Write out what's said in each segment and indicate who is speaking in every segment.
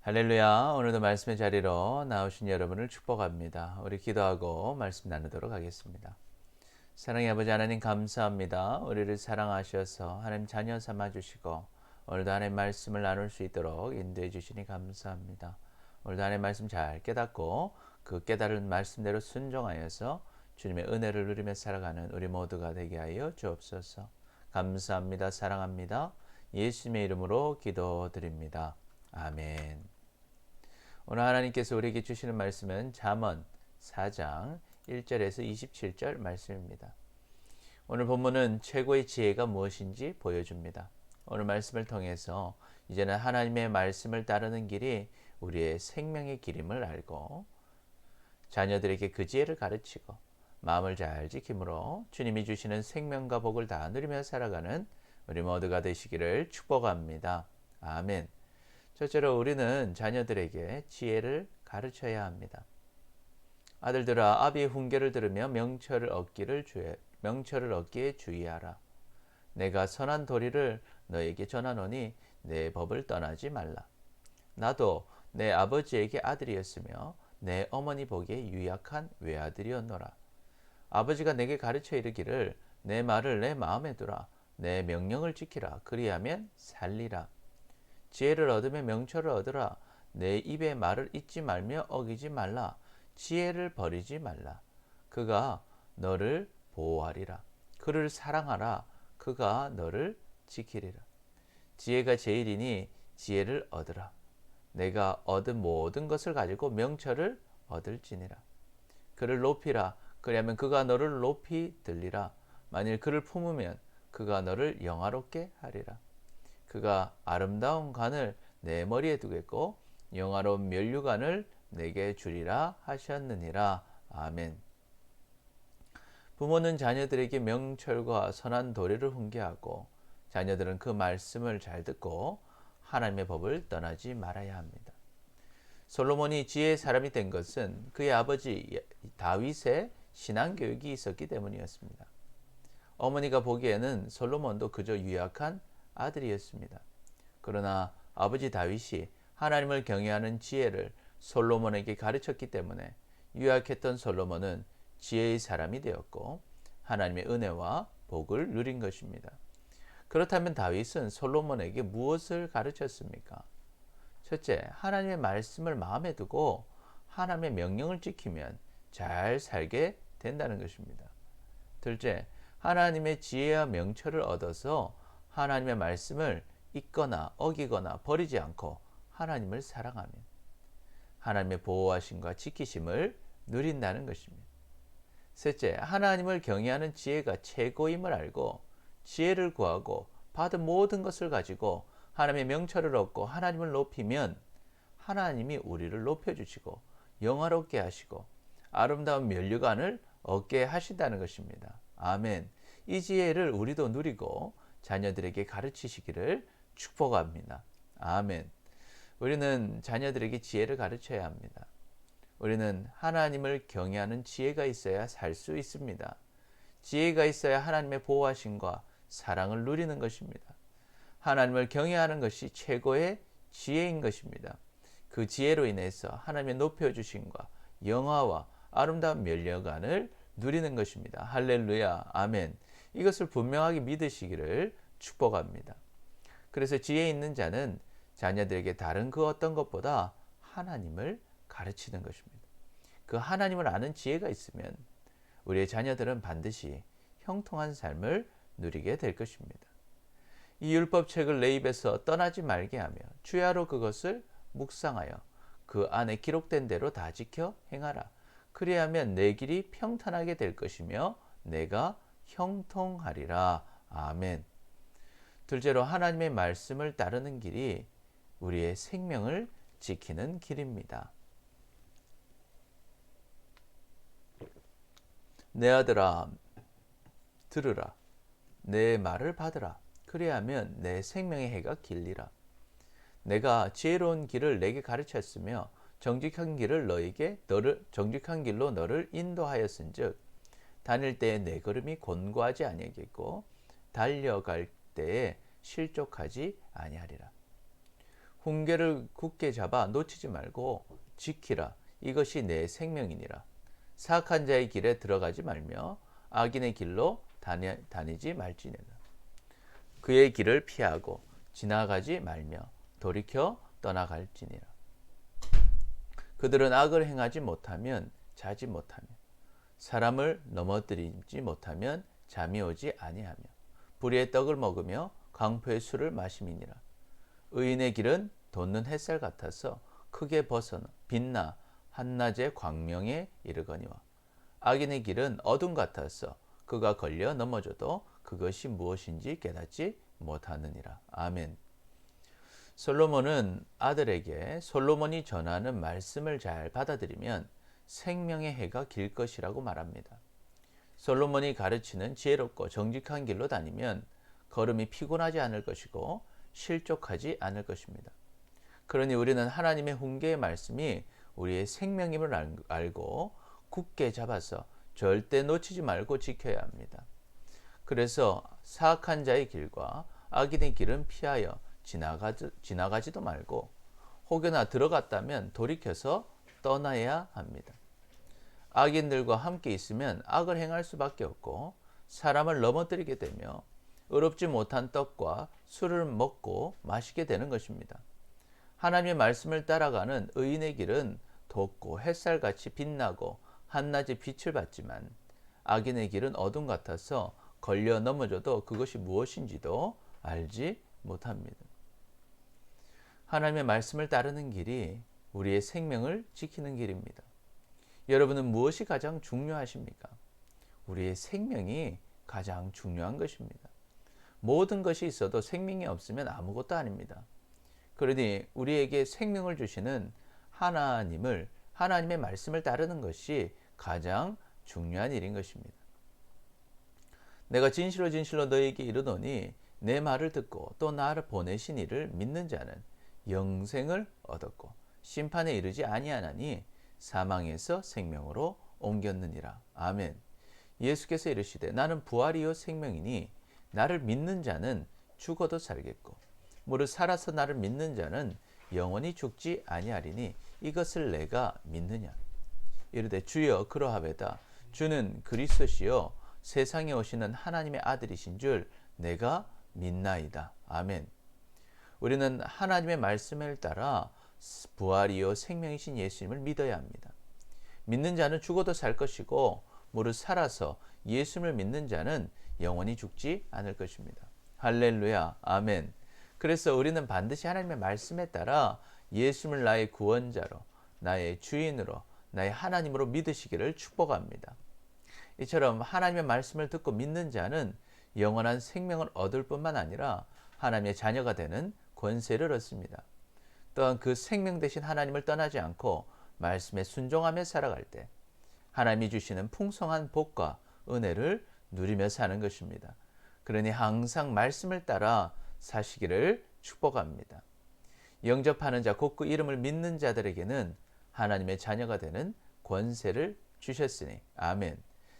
Speaker 1: 할렐루야. 오늘도 말씀의 자리로 나오신 여러분을 축복합니다. 우리 기도하고 말씀 나누도록 하겠습니다. 사랑의 아버지 하나님 감사합니다. 우리를 사랑하셔서 하나님 자녀 삼아 주시고 오늘도 하나님 말씀을 나눌 수 있도록 인도해 주시니 감사합니다. 오늘도 하나님 말씀 잘 깨닫고 그 깨달은 말씀대로 순종하여서 주님의 은혜를 누리며 살아가는 우리 모두가 되게 하여 주옵소서. 감사합니다. 사랑합니다. 예수님의 이름으로 기도드립니다. 아멘. 오늘 하나님께서 우리에게 주시는 말씀은 잠언 4장 1절에서 27절 말씀입니다. 오늘 본문은 최고의 지혜가 무엇인지 보여줍니다. 오늘 말씀을 통해서 이제는 하나님의 말씀을 따르는 길이 우리의 생명의 길임을 알고 자녀들에게 그 지혜를 가르치고 마음을 잘 지킴으로 주님이 주시는 생명과 복을 다 누리며 살아가는 우리 모두가 되시기를 축복합니다. 아멘. 첫째로 우리는 자녀들에게 지혜를 가르쳐야 합니다. 아들들아 아비의 훈계를 들으며 명철을 얻기에 주의하라. 내가 선한 도리를 너에게 전하노니 내 법을 떠나지 말라. 나도 내 아버지에게 아들이었으며 내 어머니 보기에 유약한 외아들이었노라. 아버지가 내게 가르쳐 이르기를 내 말을 내 마음에 두라. 내 명령을 지키라. 그리하면 살리라. 지혜를 얻으며 명철을 얻으라. 내 입의 말을 잊지 말며 어기지 말라. 지혜를 버리지 말라. 그가 너를 보호하리라. 그를 사랑하라. 그가 너를 지키리라. 지혜가 제일이니 지혜를 얻으라. 내가 얻은 모든 것을 가지고 명철을 얻을지니라. 그를 높이라. 그리하면 그가 너를 높이 들리라. 만일 그를 품으면 그가 너를 영화롭게 하리라. 그가 아름다운 관을 내 머리에 두겠고 영화로운 면류관을 내게 주리라 하셨느니라. 아멘. 부모는 자녀들에게 명철과 선한 도리를 훈계하고 자녀들은 그 말씀을 잘 듣고 하나님의 법을 떠나지 말아야 합니다. 솔로몬이 지혜의 사람이 된 것은 그의 아버지 다윗의 신앙교육이 있었기 때문이었습니다. 어머니가 보기에는 솔로몬도 그저 유약한 아들이었습니다. 그러나 아버지 다윗이 하나님을 경외하는 지혜를 솔로몬에게 가르쳤기 때문에 유약했던 솔로몬은 지혜의 사람이 되었고 하나님의 은혜와 복을 누린 것입니다. 그렇다면 다윗은 솔로몬에게 무엇을 가르쳤습니까? 첫째, 하나님의 말씀을 마음에 두고 하나님의 명령을 지키면 잘 살게 된다는 것입니다. 둘째, 하나님의 지혜와 명철을 얻어서 하나님의 말씀을 잊거나 어기거나 버리지 않고 하나님을 사랑하면 하나님의 보호하심과 지키심을 누린다는 것입니다. 셋째, 하나님을 경외하는 지혜가 최고임을 알고 지혜를 구하고 받은 모든 것을 가지고 하나님의 명철을 얻고 하나님을 높이면 하나님이 우리를 높여주시고 영화롭게 하시고 아름다운 면류관을 얻게 하신다는 것입니다. 아멘. 이 지혜를 우리도 누리고 자녀들에게 가르치시기를 축복합니다. 아멘. 우리는 자녀들에게 지혜를 가르쳐야 합니다. 우리는 하나님을 경외하는 지혜가 있어야 살 수 있습니다. 지혜가 있어야 하나님의 보호하심과 사랑을 누리는 것입니다. 하나님을 경외하는 것이 최고의 지혜인 것입니다. 그 지혜로 인해서 하나님의 높여주심과 영화와 아름다운 면류관을 누리는 것입니다. 할렐루야, 아멘. 이것을 분명하게 믿으시기를 축복합니다. 그래서 지혜 있는 자는 자녀들에게 다른 그 어떤 것보다 하나님을 가르치는 것입니다. 그 하나님을 아는 지혜가 있으면 우리의 자녀들은 반드시 형통한 삶을 누리게 될 것입니다. 이 율법책을 내 입에서 떠나지 말게 하며 주야로 그것을 묵상하여 그 안에 기록된 대로 다 지켜 행하라. 그리하면 내 길이 평탄하게 될 것이며 내가 형통하리라. 아멘. 둘째로 하나님의 말씀을 따르는 길이 우리의 생명을 지키는 길입니다. 내 아들아 들으라. 내 말을 받으라. 그리하면 내 생명의 해가 길리라. 내가 지혜로운 길을 내게 가르쳤으며 정직한 길로 너를 인도하였은즉 다닐 때에 내 걸음이 곤고하지 아니하겠고 달려갈 때에 실족하지 아니하리라. 훈계를 굳게 잡아 놓치지 말고 지키라. 이것이 내 생명이니라. 사악한 자의 길에 들어가지 말며 악인의 길로 다니지 말지니라. 그의 길을 피하고 지나가지 말며 돌이켜 떠나갈지니라. 그들은 악을 행하지 못하면 자지 못하며 사람을 넘어뜨리지 못하면 잠이 오지 아니하며 불의의 떡을 먹으며 강포의 술을 마심이니라. 의인의 길은 돋는 햇살 같아서 크게 빛나 한낮의 광명에 이르거니와 악인의 길은 어둠 같아서 그가 걸려 넘어져도 그것이 무엇인지 깨닫지 못하느니라. 아멘. 솔로몬은 아들에게 솔로몬이 전하는 말씀을 잘 받아들이면 생명의 해가 길 것이라고 말합니다. 솔로몬이 가르치는 지혜롭고 정직한 길로 다니면 걸음이 피곤하지 않을 것이고 실족하지 않을 것입니다. 그러니 우리는 하나님의 훈계의 말씀이 우리의 생명임을 알고 굳게 잡아서 절대 놓치지 말고 지켜야 합니다. 그래서 사악한 자의 길과 악인의 길은 피하여 지나가지도 말고 혹여나 들어갔다면 돌이켜서 떠나야 합니다. 악인들과 함께 있으면 악을 행할 수밖에 없고 사람을 넘어뜨리게 되며 의롭지 못한 떡과 술을 먹고 마시게 되는 것입니다. 하나님의 말씀을 따라가는 의인의 길은 돋고 햇살같이 빛나고 한낮의 빛을 받지만 악인의 길은 어둠 같아서 걸려 넘어져도 그것이 무엇인지도 알지 못합니다. 하나님의 말씀을 따르는 길이 우리의 생명을 지키는 길입니다. 여러분은 무엇이 가장 중요하십니까? 우리의 생명이 가장 중요한 것입니다. 모든 것이 있어도 생명이 없으면 아무것도 아닙니다. 그러니 우리에게 생명을 주시는 하나님의 말씀을 따르는 것이 가장 중요한 일인 것입니다. 내가 진실로 진실로 너희에게 이르노니 내 말을 듣고 또 나를 보내신 이를 믿는 자는 영생을 얻었고 심판에 이르지 아니하나니 사망에서 생명으로 옮겼느니라. 아멘. 예수께서 이르시되 나는 부활이요 생명이니 나를 믿는 자는 죽어도 살겠고 무릇 살아서 나를 믿는 자는 영원히 죽지 아니하리니 이것을 내가 믿느냐. 이르되 주여 그러하배다. 주는 그리스도시요 세상에 오시는 하나님의 아들이신 줄 내가 믿나이다. 아멘. 우리는 하나님의 말씀을 따라 부활이요 생명이신 예수님을 믿어야 합니다. 믿는 자는 죽어도 살 것이고 무릇 살아서 예수님을 믿는 자는 영원히 죽지 않을 것입니다. 할렐루야. 아멘. 그래서 우리는 반드시 하나님의 말씀에 따라 예수님을 나의 구원자로, 나의 주인으로, 나의 하나님으로 믿으시기를 축복합니다. 이처럼 하나님의 말씀을 듣고 믿는 자는 영원한 생명을 얻을 뿐만 아니라 하나님의 자녀가 되는 권세를 얻습니다. 또한 그 생명 되신 하나님을 떠나지 않고 말씀에 순종하며 살아갈 때 하나님이 주시는 풍성한 복과 은혜를 누리며 사는 것입니다. 그러니 항상 말씀을 따라 사시기를 축복합니다. 영접하는 자, 곧 그 이름을 믿는 자들에게는 하나님의 자녀가 되는 권세를 주셨으니 아멘.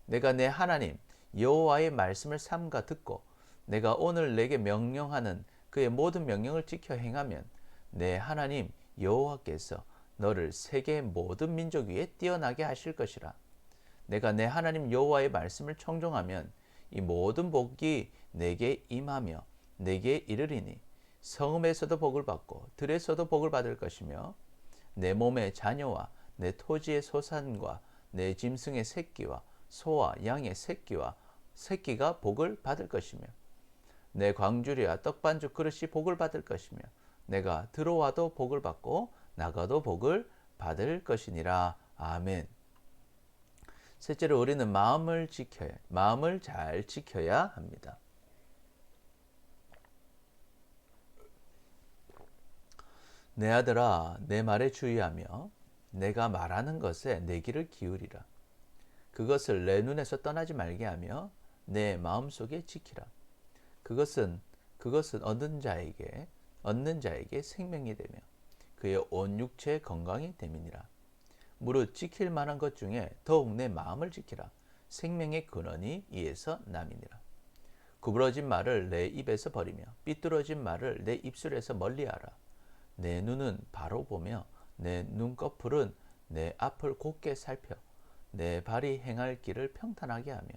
Speaker 1: 내가 내 하나님 여호와의 말씀을 삼가 듣고 내가 오늘 내게 명령하는 그의 모든 명령을 지켜 행하면 내 하나님 여호와께서 너를 세계의 모든 민족 위에 뛰어나게 하실 것이라. 내가 내 하나님 여호와의 말씀을 청종하면 이 모든 복이 내게 임하며 내게 이르리니 성읍에서도 복을 받고 들에서도 복을 받을 것이며 내 몸의 자녀와 내 토지의 소산과 내 짐승의 새끼와 소와 양의 새끼가 복을 받을 것이며 내 광주리와 떡반죽 그릇이 복을 받을 것이며 내가 들어와도 복을 받고 나가도 복을 받을 것이니라. 아멘. 셋째로 우리는 마음을 잘 지켜야 합니다. 내 아들아 내 말에 주의하며 내가 말하는 것에 내 귀를 기울이라. 그것을 내 눈에서 떠나지 말게 하며 내 마음속에 지키라. 그것은 얻는 자에게 생명이 되며 그의 온 육체의 건강이 됨이니라. 무릇 지킬 만한 것 중에 더욱 내 마음을 지키라. 생명의 근원이 이에서 남이니라. 구부러진 말을 내 입에서 버리며 삐뚤어진 말을 내 입술에서 멀리하라. 내 눈은 바로 보며 내 눈꺼풀은 내 앞을 곧게 살펴 내 발이 행할 길을 평탄하게 하며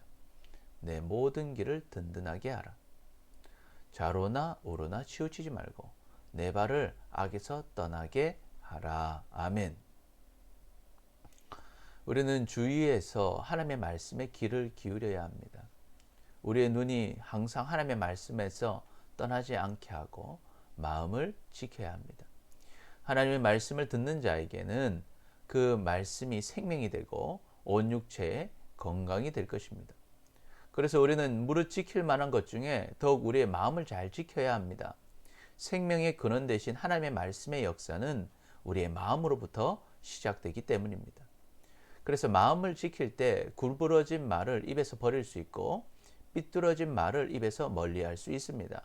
Speaker 1: 내 모든 길을 든든하게 하라. 좌로나 우로나 치우치지 말고 내 발을 악에서 떠나게 하라. 아멘. 우리는 주위에서 하나님의 말씀에 귀를 기울여야 합니다. 우리의 눈이 항상 하나님의 말씀에서 떠나지 않게 하고 마음을 지켜야 합니다. 하나님의 말씀을 듣는 자에게는 그 말씀이 생명이 되고 온 육체의 건강이 될 것입니다. 그래서 우리는 무릇 지킬 만한 것 중에 더욱 우리의 마음을 잘 지켜야 합니다. 생명의 근원 대신 하나님의 말씀의 역사는 우리의 마음으로부터 시작되기 때문입니다. 그래서 마음을 지킬 때 굴부러진 말을 입에서 버릴 수 있고 삐뚤어진 말을 입에서 멀리할 수 있습니다.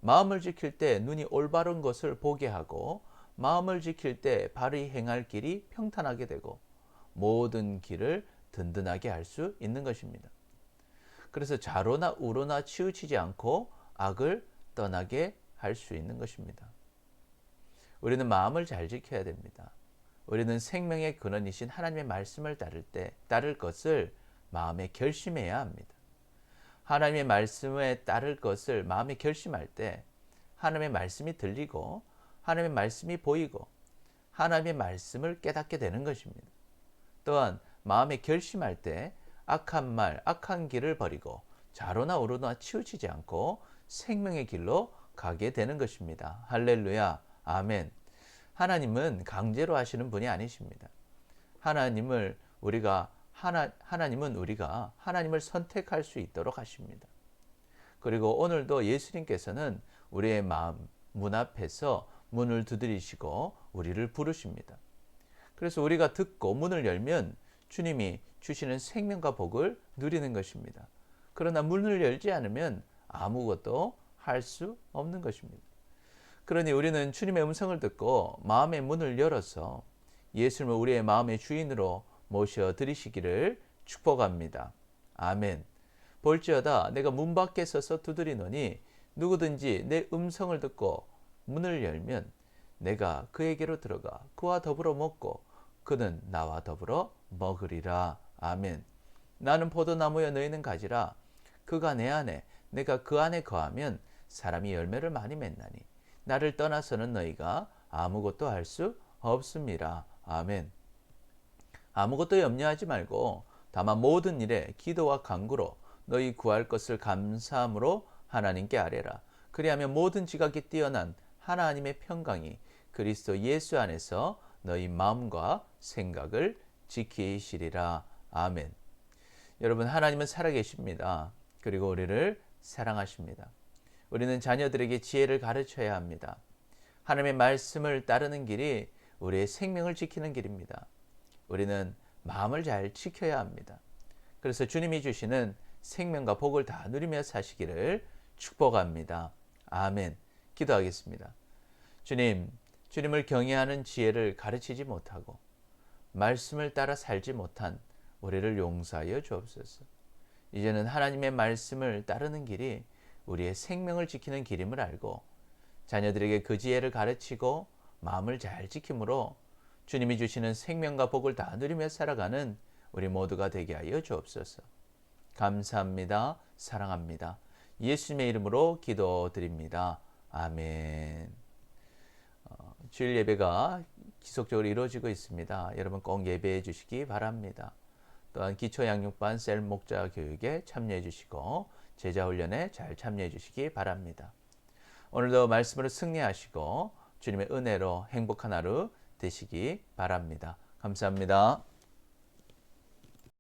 Speaker 1: 마음을 지킬 때 눈이 올바른 것을 보게 하고 마음을 지킬 때 발이 행할 길이 평탄하게 되고 모든 길을 든든하게 할 수 있는 것입니다. 그래서 좌로나 우로나 치우치지 않고 악을 떠나게 할 수 있는 것입니다. 우리는 마음을 잘 지켜야 됩니다. 우리는 생명의 근원이신 하나님의 말씀을 따를 것을 마음에 결심해야 합니다. 하나님의 말씀에 따를 것을 마음에 결심할 때 하나님의 말씀이 들리고 하나님의 말씀이 보이고 하나님의 말씀을 깨닫게 되는 것입니다. 또한 마음에 결심할 때 악한 말, 악한 길을 버리고 좌로나 우로나 치우치지 않고 생명의 길로 가게 되는 것입니다. 할렐루야, 아멘. 하나님은 강제로 하시는 분이 아니십니다. 하나님은 우리가 하나님을 선택할 수 있도록 하십니다. 그리고 오늘도 예수님께서는 우리의 마음 문 앞에서 문을 두드리시고 우리를 부르십니다. 그래서 우리가 듣고 문을 열면 주님이 주시는 생명과 복을 누리는 것입니다. 그러나 문을 열지 않으면 아무것도 할 수 없는 것입니다. 그러니 우리는 주님의 음성을 듣고 마음의 문을 열어서 예수님을 우리의 마음의 주인으로 모셔드리시기를 축복합니다. 아멘. 볼지어다 내가 문 밖에 서서 두드리노니 누구든지 내 음성을 듣고 문을 열면 내가 그에게로 들어가 그와 더불어 먹고 그는 나와 더불어 먹으리라. 아멘. 나는 포도나무여 너희는 가지라. 그가 내 안에 내가 그 안에 거하면 사람이 열매를 많이 맺나니 나를 떠나서는 너희가 아무것도 할 수 없습니다. 아멘. 아무것도 염려하지 말고 다만 모든 일에 기도와 간구로 너희 구할 것을 감사함으로 하나님께 아뢰라. 그리하면 모든 지각이 뛰어난 하나님의 평강이 그리스도 예수 안에서 너희 마음과 생각을 지키시리라. 아멘. 여러분, 하나님은 살아계십니다. 그리고 우리를 사랑하십니다. 우리는 자녀들에게 지혜를 가르쳐야 합니다. 하나님의 말씀을 따르는 길이 우리의 생명을 지키는 길입니다. 우리는 마음을 잘 지켜야 합니다. 그래서 주님이 주시는 생명과 복을 다 누리며 사시기를 축복합니다. 아멘. 기도하겠습니다. 주님을 경외하는 지혜를 가르치지 못하고 말씀을 따라 살지 못한 우리를 용서하여 주옵소서. 이제는 하나님의 말씀을 따르는 길이 우리의 생명을 지키는 길임을 알고 자녀들에게 그 지혜를 가르치고 마음을 잘 지킴으로 주님이 주시는 생명과 복을 다 누리며 살아가는 우리 모두가 되게 하여 주옵소서. 감사합니다. 사랑합니다. 예수님의 이름으로 기도드립니다. 아멘. 주일 예배가 지속적으로 이루어지고 있습니다. 여러분 꼭 예배해 주시기 바랍니다. 또한 기초 양육반 셀 목자 교육에 참여해 주시고 제자 훈련에 잘 참여해 주시기 바랍니다. 오늘도 말씀으로 승리하시고 주님의 은혜로 행복한 하루 되시기 바랍니다. 감사합니다.